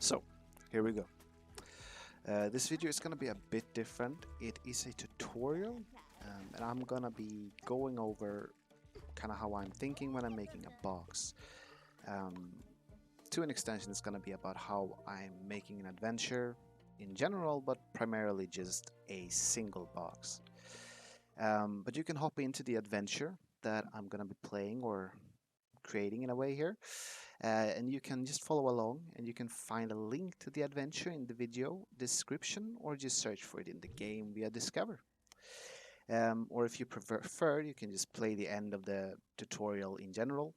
So, here we go. This video is going to be a bit different. It is a tutorial, and I'm going to be going over kind of how I'm thinking when I'm making a box. To an extension, it's going to be about how I'm making an adventure in general, but primarily just a single box. But you can hop into the adventure that I'm going to be playing or creating in a way here. And you can just follow along, and you can find a link to the adventure in the video description, or just search for it in the game via Discover. Or if you prefer, you can just play the end of the tutorial in general.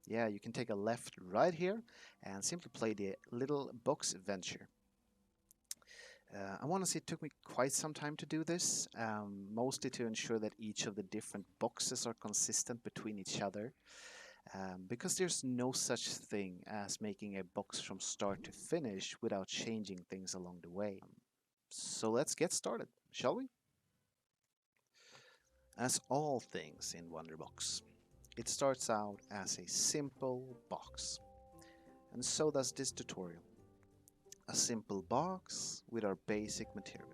Yeah, you can take a left right here and simply play the little box adventure. I want to say it took me quite some time to do this, mostly to ensure that each of the different boxes are consistent between each other. Because there's no such thing as making a box from start to finish without changing things along the way. So let's get started, shall we? As all things in Wonderbox, it starts out as a simple box. And so does this tutorial. A simple box with our basic material.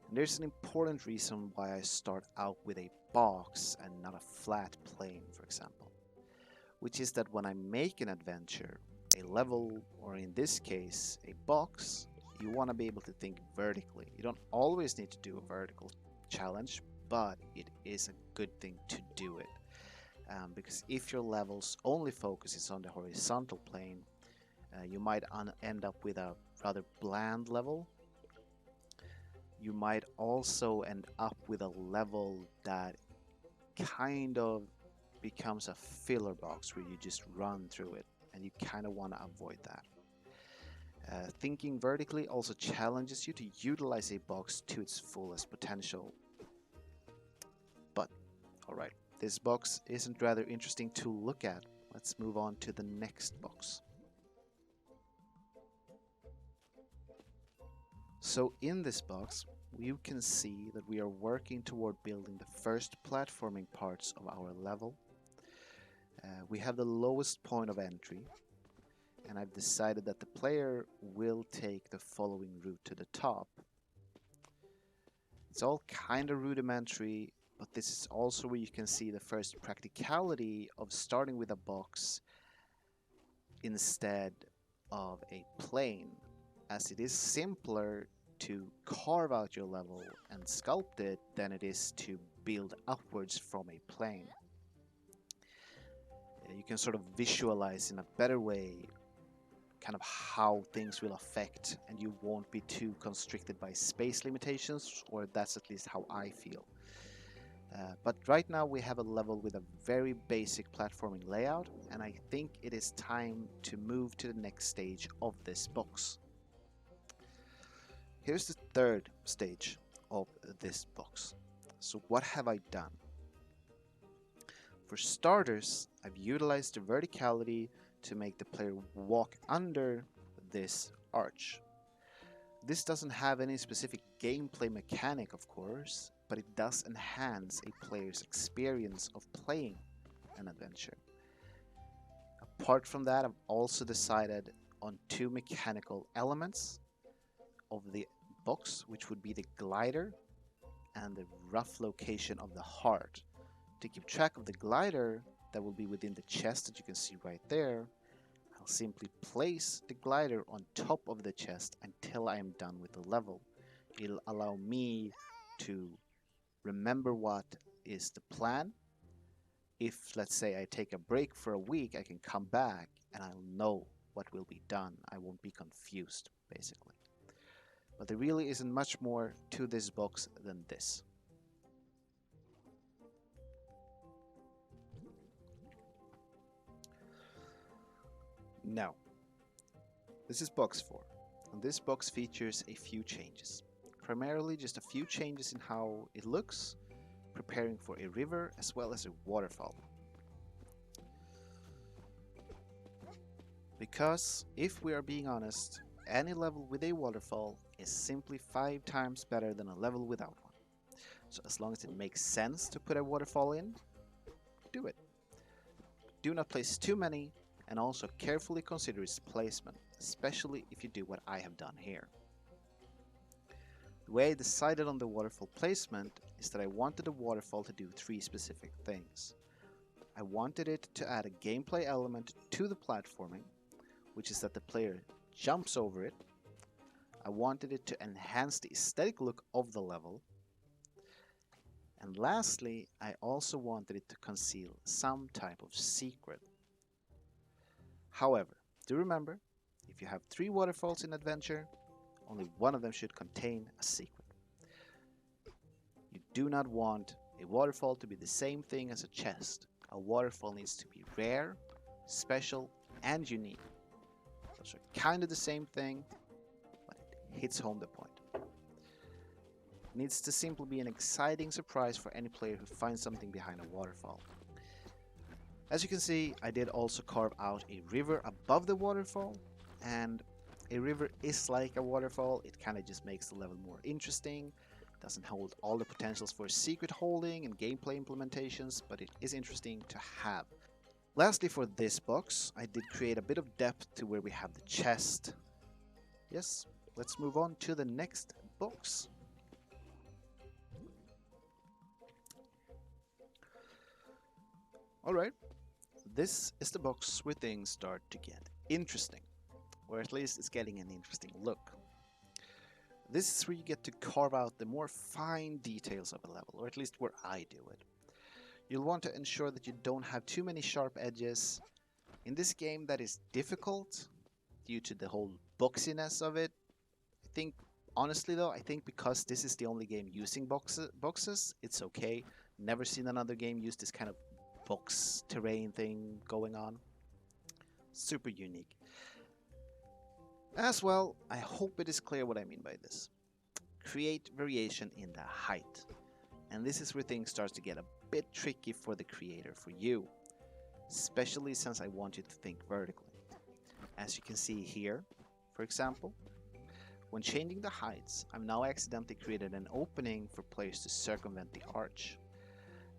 And there's an important reason why I start out with a box and not a flat plane, for example. Which is that when I make an adventure, a level, or in this case, a box, you want to be able to think vertically. You don't always need to do a vertical challenge, but it is a good thing to do it. Because if your levels only focuses on the horizontal plane, you might end up with a rather bland level. You might also end up with a level that kind of becomes a filler box where you just run through it, and you kind of want to avoid that. Thinking vertically also challenges you to utilize a box to its fullest potential. But, alright, this box isn't rather interesting to look at. Let's move on to the next box. So in this box, you can see that we are working toward building the first platforming parts of our level. We have the lowest point of entry, and I've decided that the player will take the following route to the top. It's all kind of rudimentary, but this is also where you can see the first practicality of starting with a box instead of a plane, as it is simpler to carve out your level and sculpt it than it is to build upwards from a plane. You can sort of visualize in a better way kind of how things will affect, and you won't be too constricted by space limitations, or that's at least how I feel. But right now we have a level with a very basic platforming layout, and I think it is time to move to the next stage of this box. Here's the third stage of this box. So what have I done? For starters, I've utilized the verticality to make the player walk under this arch. This doesn't have any specific gameplay mechanic, of course, but it does enhance a player's experience of playing an adventure. Apart from that, I've also decided on two mechanical elements of the box, which would be the glider and the rough location of the heart. To keep track of the glider that will be within the chest that you can see right there, I'll simply place the glider on top of the chest until I am done with the level. It'll allow me to remember what is the plan. If, let's say, I take a break for a week, I can come back and I'll know what will be done. I won't be confused, basically. But there really isn't much more to this box than this. Now, this is box 4, and this box features a few changes. Primarily just a few changes in how it looks, preparing for a river as well as a waterfall. Because, if we are being honest, any level with a waterfall is simply 5 times better than a level without one. So as long as it makes sense to put a waterfall in, do it. Do not place too many, and also carefully consider its placement, especially if you do what I have done here. The way I decided on the waterfall placement is that I wanted the waterfall to do 3 specific things. I wanted it to add a gameplay element to the platforming, which is that the player jumps over it. I wanted it to enhance the aesthetic look of the level. And lastly, I also wanted it to conceal some type of secret. However, do remember, if you have 3 waterfalls in adventure, only one of them should contain a secret. You do not want a waterfall to be the same thing as a chest. A waterfall needs to be rare, special, and unique. Those are kind of the same thing, but it hits home the point. It needs to simply be an exciting surprise for any player who finds something behind a waterfall. As you can see, I did also carve out a river above the waterfall, and a river is like a waterfall. It kind of just makes the level more interesting. Doesn't hold all the potentials for secret holding and gameplay implementations, but it is interesting to have. Lastly, for this box, I did create a bit of depth to where we have the chest. Yes, let's move on to the next box. Alright, this is the box where things start to get interesting, or at least it's getting an interesting look. This is where you get to carve out the more fine details of a level, or at least where I do it. You'll want to ensure that you don't have too many sharp edges. In this game that is difficult due to the whole boxiness of it. Honestly though, I think because this is the only game using boxes, it's okay. Never seen another game use this kind of box terrain thing going on. Super unique. As well, I hope it is clear what I mean by this. Create variation in the height. And this is where things start to get a bit tricky for the creator, for you. Especially since I want you to think vertically. As you can see here, for example, when changing the heights, I've now accidentally created an opening for players to circumvent the arch.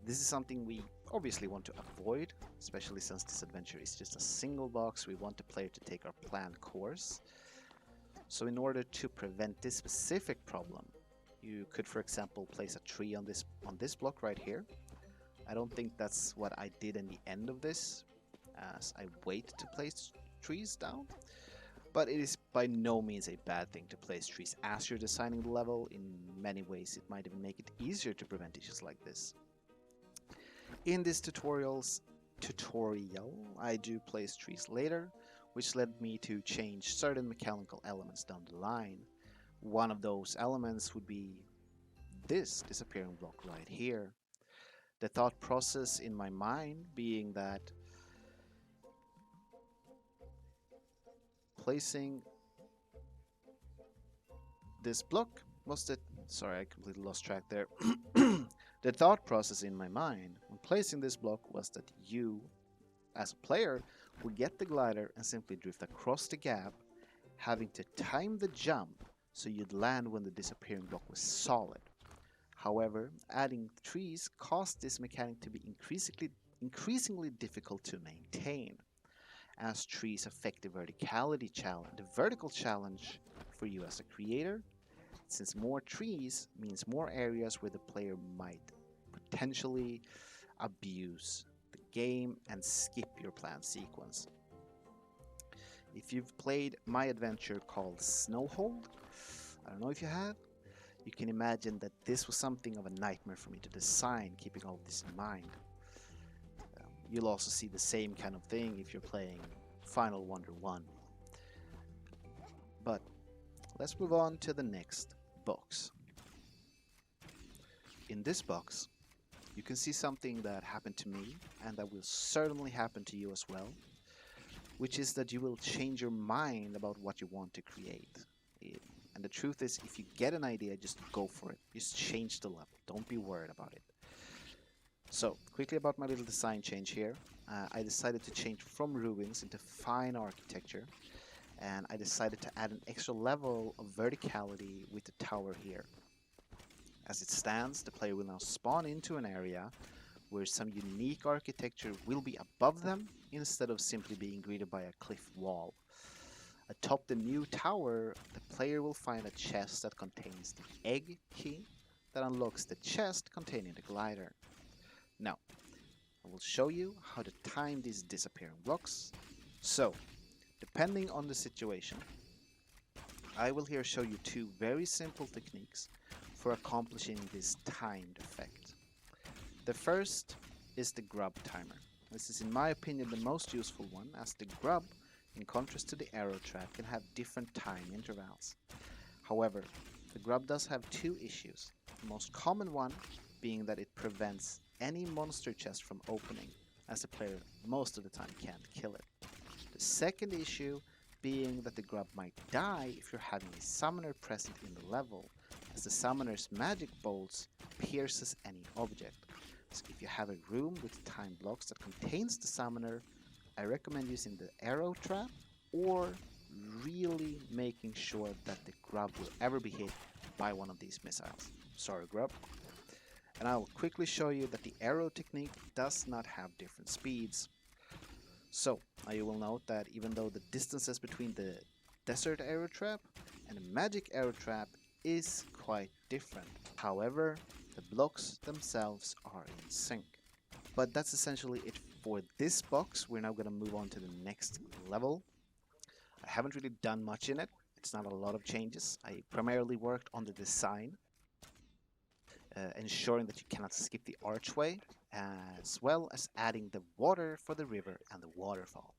This is something we obviously want to avoid, especially since this adventure is just a single box. We want the player to take our planned course. So in order to prevent this specific problem, you could, for example, place a tree on this block right here. I don't think that's what I did in the end of this, as I wait to place trees down. But it is by no means a bad thing to place trees as you're designing the level. In many ways, it might even make it easier to prevent issues like this. In this tutorial, I do place trees later, which led me to change certain mechanical elements down the line. One of those elements would be this disappearing block right here. The thought process in my mind being that placing this block was the... Sorry, I completely lost track there. The thought process in my mind when placing this block was that you, as a player, would get the glider and simply drift across the gap, having to time the jump so you'd land when the disappearing block was solid. However, adding trees caused this mechanic to be increasingly difficult to maintain, as trees affect the vertical challenge for you as a creator, since more trees means more areas where the player might potentially abuse the game and skip your planned sequence. If you've played my adventure called Snowhold, I don't know if you have, you can imagine that this was something of a nightmare for me to design, keeping all of this in mind. You'll also see the same kind of thing if you're playing Final Wonder 1. But let's move on to the next box. In this box, you can see something that happened to me and that will certainly happen to you as well, which is that you will change your mind about what you want to create. And the truth is, if you get an idea, just go for it. Just change the level. Don't be worried about it. So, quickly about my little design change here. I decided to change from ruins into fine architecture. And I decided to add an extra level of verticality with the tower here. As it stands, the player will now spawn into an area where some unique architecture will be above them, instead of simply being greeted by a cliff wall. Atop the new tower, the player will find a chest that contains the egg key that unlocks the chest containing the glider. Now, I will show you how to time these disappearing blocks. So, depending on the situation, I will here show you two very simple techniques for accomplishing this timed effect. The first is the grub timer. This is in my opinion the most useful one, as the grub, in contrast to the arrow trap, can have different time intervals. However, the grub does have two issues. The most common one being that it prevents any monster chest from opening, as the player most of the time can't kill it. The second issue being that the grub might die if you're having a summoner present in the level, as the summoner's magic bolts pierces any object. So if you have a room with time blocks that contains the summoner, I recommend using the arrow trap or really making sure that the grub will ever be hit by one of these missiles. Sorry, grub. And I will quickly show you that the arrow technique does not have different speeds. So, now you will note that even though the distances between the desert arrow trap and the magic arrow trap is quite different. However, the blocks themselves are in sync. But that's essentially it for this box. We're now going to move on to the next level. I haven't really done much in it. It's not a lot of changes. I primarily worked on the design, ensuring that you cannot skip the archway, as well as adding the water for the river and the waterfall.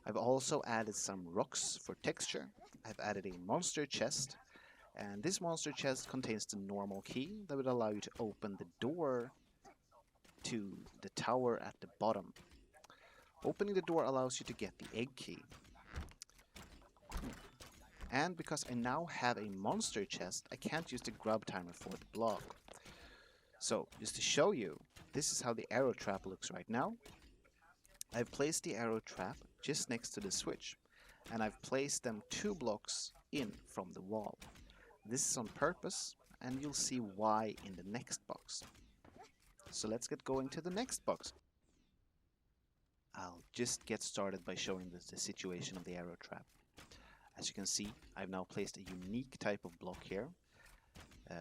I've also added some rocks for texture. I've added a monster chest, and this monster chest contains the normal key that would allow you to open the door to the tower at the bottom. Opening the door allows you to get the egg key. And because I now have a monster chest, I can't use the grub timer for the block. So, just to show you, this is how the arrow trap looks right now. I've placed the arrow trap just next to the switch, and I've placed them 2 blocks in from the wall. This is on purpose, and you'll see why in the next box. So let's get going to the next box. I'll just get started by showing the situation of the arrow trap. As you can see, I've now placed a unique type of block here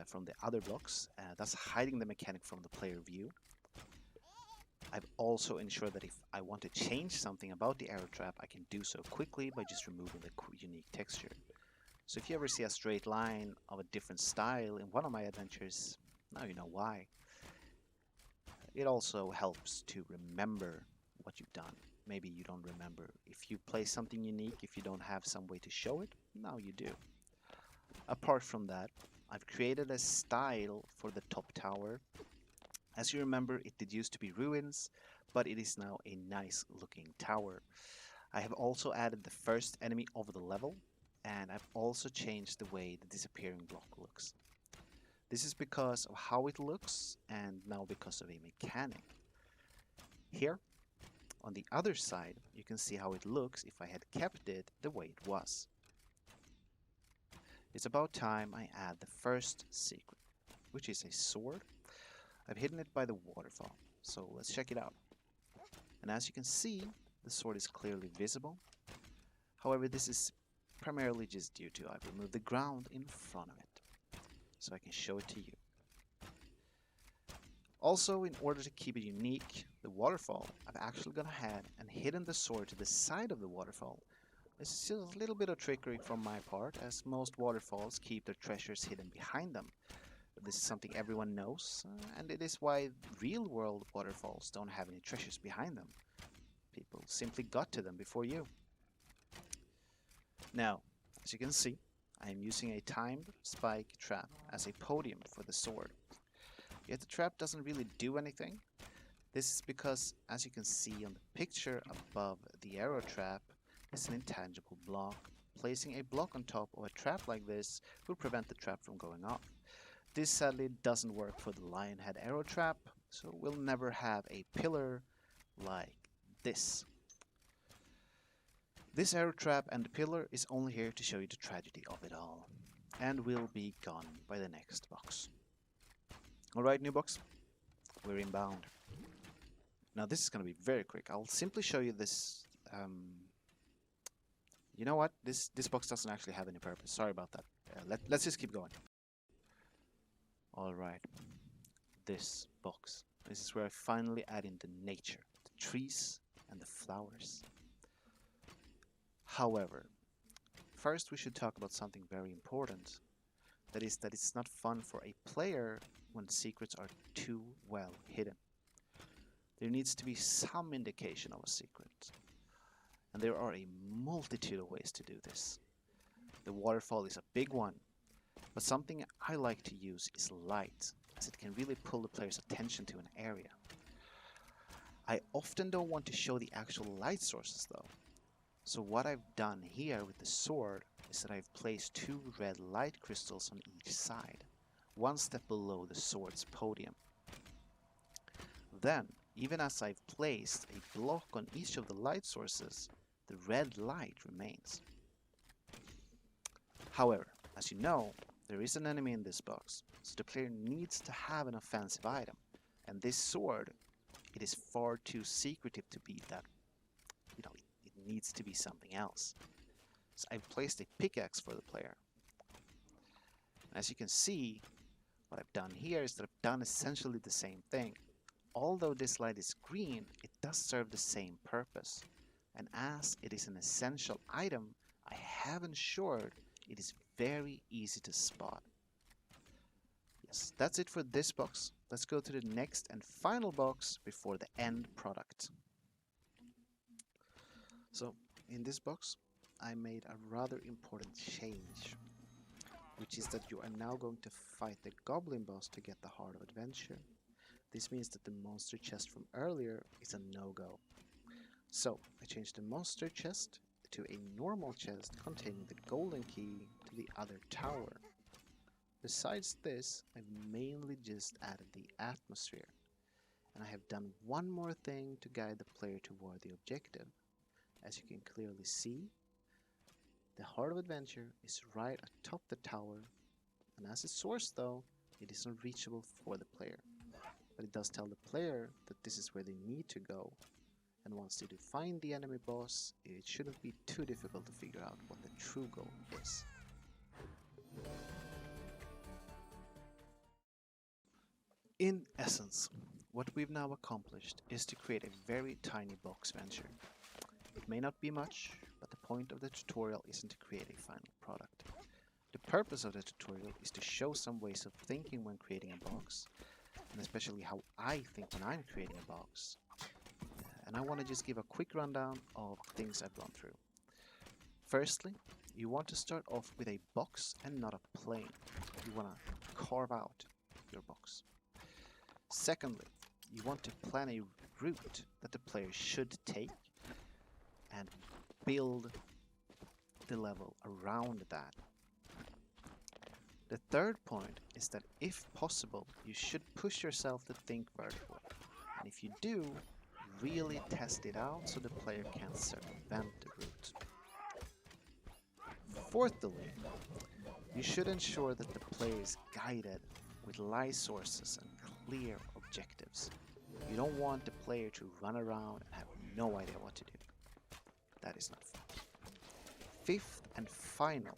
from the other blocks, that's hiding the mechanic from the player view. I've also ensured that if I want to change something about the arrow trap, I can do so quickly by just removing the unique texture. So if you ever see a straight line of a different style in one of my adventures, now you know why. It also helps to remember what you've done. Maybe you don't remember. If you play something unique, if you don't have some way to show it, now you do. Apart from that, I've created a style for the top tower. As you remember, it did used to be ruins, but it is now a nice looking tower. I have also added the first enemy of the level, and I've also changed the way the disappearing block looks. This is because of how it looks, and now because of a mechanic. Here, on the other side, you can see how it looks if I had kept it the way it was. It's about time I add the first secret, which is a sword. I've hidden it by the waterfall, so let's check it out. And as you can see, the sword is clearly visible. However, this is primarily just due to I've removed the ground in front of it, so I can show it to you. Also, in order to keep it unique, the waterfall, I've actually gone ahead and hidden the sword to the side of the waterfall. This is just a little bit of trickery from my part, as most waterfalls keep their treasures hidden behind them. This is something everyone knows, and it is why real-world waterfalls don't have any treasures behind them. People simply got to them before you. Now, as you can see, I am using a timed spike trap as a podium for the sword. Yet the trap doesn't really do anything. This is because, as you can see on the picture above the arrow trap, is an intangible block. Placing a block on top of a trap like this will prevent the trap from going off. This sadly doesn't work for the lion head arrow trap, so we'll never have a pillar like this. This arrow trap and the pillar is only here to show you the tragedy of it all, and will be gone by the next box. Alright, new box, we're inbound. Now this is going to be very quick. I'll simply show you this. You know what? This box doesn't actually have any purpose. Sorry about that. Let's just keep going. All right. This box. This is where I finally add in the nature, the trees and the flowers. However, first we should talk about something very important. That is that it's not fun for a player when secrets are too well hidden. There needs to be some indication of a secret. And there are a multitude of ways to do this. The waterfall is a big one, but something I like to use is light, as it can really pull the player's attention to an area. I often don't want to show the actual light sources though. So what I've done here with the sword is that I've placed 2 red light crystals on each side, one step below the sword's podium. Then, even as I've placed a block on each of the light sources, the red light remains. However, as you know, there is an enemy in this box, so the player needs to have an offensive item, and this sword, it is far too secretive to be that, it needs to be something else. So I've placed a pickaxe for the player. As you can see, what I've done here is that I've done essentially the same thing. Although this light is green, it does serve the same purpose. And as it is an essential item, I have ensured it is very easy to spot. Yes, that's it for this box. Let's go to the next and final box before the end product. So, in this box, I made a rather important change, which is that you are now going to fight the goblin boss to get the Heart of Adventure. This means that the monster chest from earlier is a no-go. So, I changed the monster chest to a normal chest containing the golden key to the other tower. Besides this, I've mainly just added the atmosphere, and I have done one more thing to guide the player toward the objective. As you can clearly see, the Heart of Adventure is right atop the tower, and as a source though, it is unreachable for the player. But it does tell the player that this is where they need to go, and once they do find the enemy boss, it shouldn't be too difficult to figure out what the true goal is. In essence, what we've now accomplished is to create a very tiny box venture. It may not be much, but the point of the tutorial isn't to create a final product. The purpose of the tutorial is to show some ways of thinking when creating a box, and especially how I think when I'm creating a box. And I want to just give a quick rundown of things I've gone through. Firstly, you want to start off with a box and not a plane. You want to carve out your box. Secondly, you want to plan a route that the player should take and build the level around that. The third point is that if possible, you should push yourself to think vertically. And if you do, really test it out so the player can circumvent the route. Fourthly, you should ensure that the player is guided with light sources and clear objectives. You don't want the player to run around and have no idea what to do. That is not fun. Fifth and final,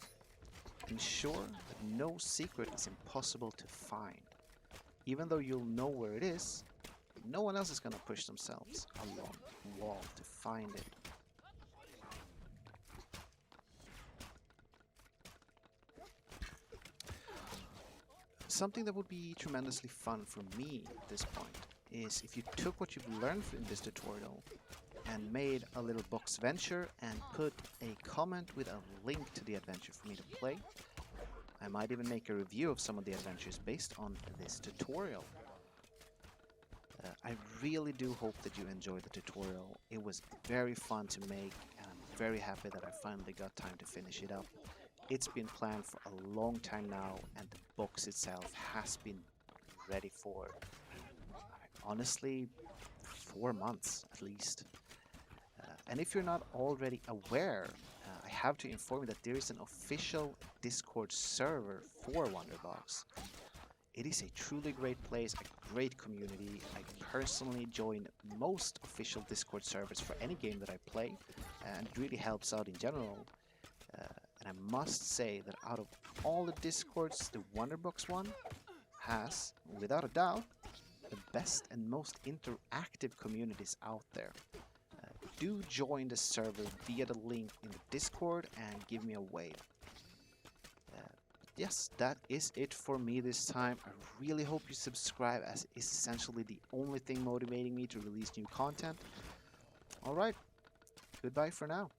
ensure that no secret is impossible to find. Even though you'll know where it is, no one else is going to push themselves along the wall to find it. Something that would be tremendously fun for me at this point is if you took what you've learned in this tutorial and made a little box venture and put a comment with a link to the adventure for me to play. I might even make a review of some of the adventures based on this tutorial. I really do hope that you enjoyed the tutorial. It was very fun to make, and I'm very happy that I finally got time to finish it up. It's been planned for a long time now, and the box itself has been ready for, honestly, 4 months at least. And if you're not already aware, I have to inform you that there is an official Discord server for Wonderbox. It is a truly great place, a great community. I personally join most official Discord servers for any game that I play, and it really helps out in general. Uh, and I must say that out of all the Discords, the Wonderbox one has, without a doubt, the best and most interactive communities out there. Do join the server via the link in the Discord and give me a wave. Yes, that is it for me this time. I really hope you subscribe, as it's essentially the only thing motivating me to release new content. Alright, goodbye for now.